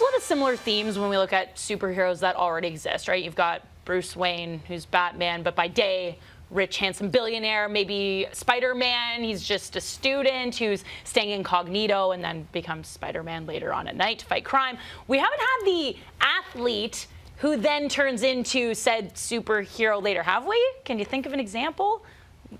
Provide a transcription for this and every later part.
lot of similar themes when we look at superheroes that already exist, right? You've got Bruce Wayne, who's Batman, but by day, rich, handsome billionaire. Maybe Spider-Man, he's just a student who's staying incognito and then becomes Spider-Man later on at night to fight crime. We haven't had the athlete who then turns into said superhero later, have we? Can you think of an example?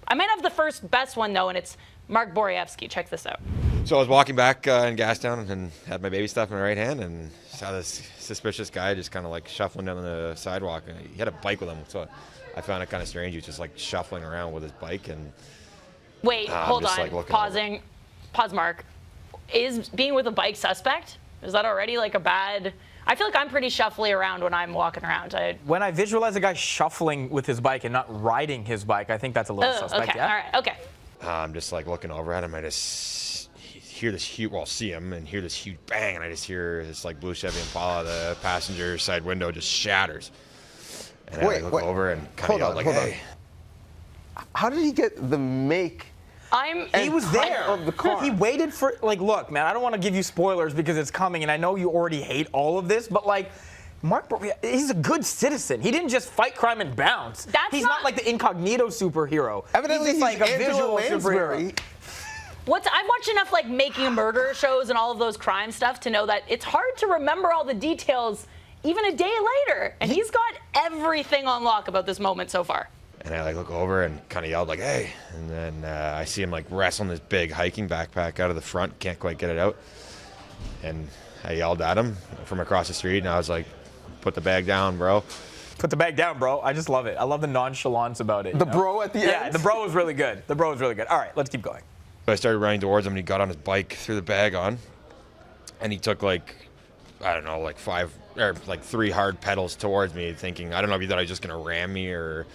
I might have the first best one, though, and it's Mark Borowiecki. Check this out. So I was walking back in Gastown and had my baby stuff in my right hand and saw this suspicious guy just kind of like shuffling down the sidewalk. And he had a bike with him, so I found it kind of strange. He was just like shuffling around with his bike. And wait, hold on. Like, pausing. Pause, Mark. Is being with a bike suspect? Is that already like a bad... I feel like I'm pretty shuffly around when I'm walking around. When I visualize a guy shuffling with his bike and not riding his bike, I think that's a little suspect. Okay, yeah? all right, okay. I'm just like looking over at him. I just hear this huge, well, see him and hear this huge bang, and I just hear this like blue Chevy Impala, the passenger side window just shatters. And I look over and kind of yell like, hey. How did he get the make? He was there. Of the car. He waited for, like, look, man, I don't want to give you spoilers because it's coming, and I know you already hate all of this, but, like, Mark, he's a good citizen. He didn't just fight crime and bounce. He's not like the incognito superhero. Evidently, he's like a visual superhero. I've watched enough, like, Making a Murderer shows and all of those crime stuff to know that it's hard to remember all the details even a day later. And he's got everything on lock about this moment so far. And I like look over and kind of yelled like, hey. And then I see him like wrestling this big hiking backpack out of the front. Can't quite get it out. And I yelled at him from across the street. And I was like, put the bag down, bro. Put the bag down, bro. I just love it. I love the nonchalance about it. The bro at the end? Yeah, the bro was really good. The bro was really good. All right, let's keep going. I started running towards him and he got on his bike, threw the bag on. And he took like, I don't know, like 3 hard pedals towards me thinking, I don't know if he thought he was just going to ram me or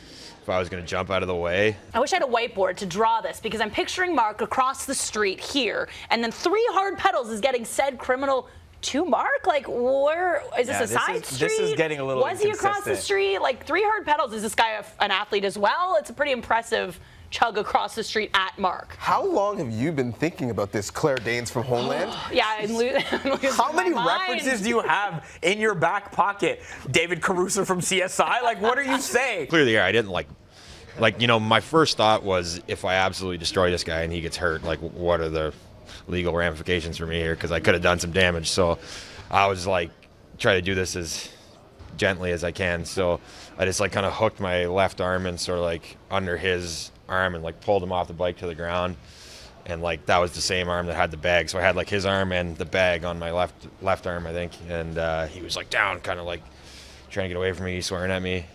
if I was going to jump out of the way. I wish I had a whiteboard to draw this because I'm picturing Mark across the street here, and then 3 hard pedals is getting said criminal to Mark? Like, where is this a side street? This is getting a little Was he across the street? Like, 3 hard pedals. Is this guy an athlete as well? It's a pretty impressive chug across the street at Mark. How long have you been thinking about this, Claire Danes from Homeland? Yeah, I'm losing How many my mind. references do you have in your back pocket? David Caruso from CSI? Like, what are you saying? Clearly, I didn't like, you know, my first thought was if I absolutely destroy this guy and he gets hurt, like, what are the legal ramifications for me here? Because I could have done some damage. So I was like, try to do this as gently as I can. So I just like kind of hooked my left arm and sort of like under his arm and like pulled him off the bike to the ground. And like that was the same arm that had the bag. So I had like his arm and the bag on my left arm, I think. And he was like down, kind of like trying to get away from me, swearing at me.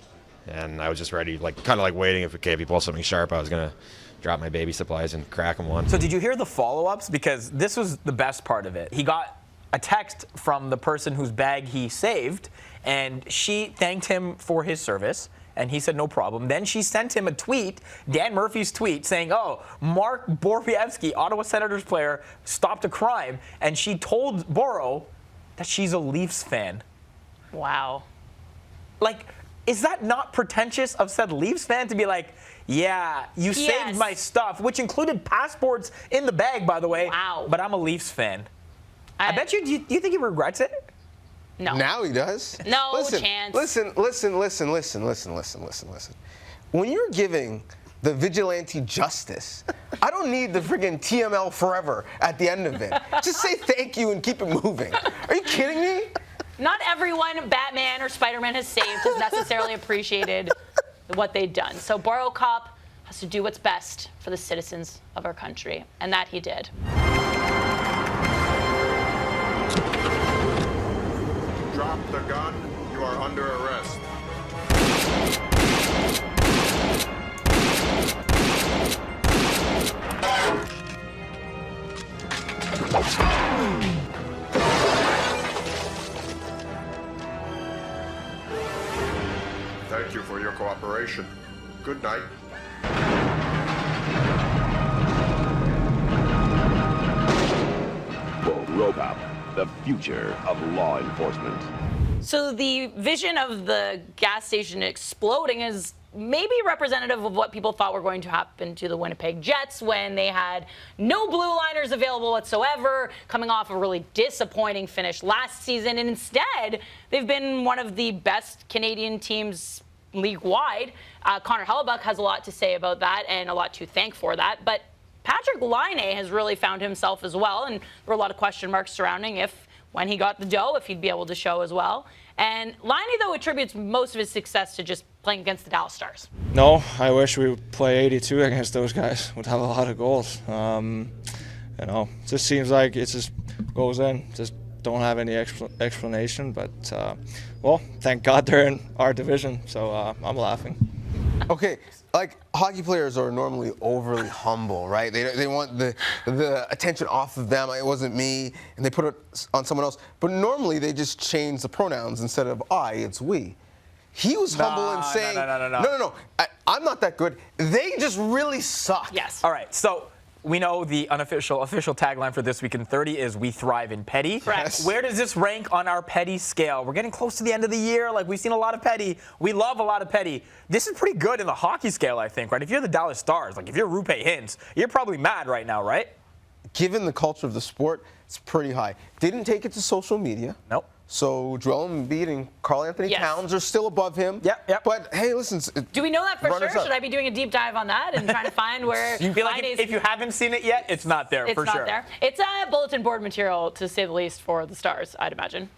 And I was just ready, like kind of like waiting if he pulled something sharp, I was going to drop my baby supplies and crack him one. So did you hear the follow-ups? Because this was the best part of it. He got a text from the person whose bag he saved, and she thanked him for his service, and he said no problem. Then she sent him a tweet, Dan Murphy's tweet, saying, oh, Mark Borowiecki, Ottawa Senators player, stopped a crime, and she told Boro that she's a Leafs fan. Wow. Like, is that not pretentious of said Leafs fan to be like, yeah, you saved my stuff, which included passports in the bag, by the way. Wow. But I'm a Leafs fan. I bet you, do you think he regrets it? No. Now he does. No chance. Listen. When you're giving the vigilante justice, I don't need the friggin' TML forever at the end of it. Just say thank you and keep it moving. Are you kidding me? Not everyone Batman or Spider-Man has saved has necessarily appreciated what they've done. So BoroCop has to do what's best for the citizens of our country, and that he did. Drop the gun. You are under arrest. Thank you for your cooperation. Good night. BoroCop, the future of law enforcement. So the vision of the gas station exploding is maybe representative of what people thought were going to happen to the Winnipeg Jets when they had no blue liners available whatsoever, coming off a really disappointing finish last season. And instead, they've been one of the best Canadian teams league-wide. Connor Hellebuck has a lot to say about that and a lot to thank for that. But Patrik Laine has really found himself as well, and there were a lot of question marks surrounding if, when he got the dough, if he'd be able to show as well. And Laine, though, attributes most of his success to just playing against the Dallas Stars. No, I wish we would play 82 against those guys. Would have a lot of goals. You know, it just seems like it just goes in. Just don't have any explanation. But well, thank God they're in our division, so I'm laughing. Okay, like hockey players are normally overly humble, right? They want the attention off of them. It wasn't me, and they put it on someone else. But normally they just change the pronouns instead of I, it's we. He was humble in saying, no, I'm not that good. They just really suck. Yes. All right, so we know the official tagline for This Week in 30 is "We thrive in petty." Correct. Where does this rank on our petty scale? We're getting close to the end of the year. Like, we've seen a lot of petty. We love a lot of petty. This is pretty good in the hockey scale, I think, right? If you're the Dallas Stars, like if you're Rupe Hintz, you're probably mad right now, right? Given the culture of the sport, it's pretty high. Didn't take it to social media. Nope. So Joel Embiid and Karl Anthony Yes. Towns are still above him. Yep. But hey, listen. Do we know that for sure? runners up. Should I be doing a deep dive on that and trying to find where You feel like Laine's- if you haven't seen it yet, it's not there it's for not sure. there. It's a bulletin board material, to say the least, for the Stars, I'd imagine.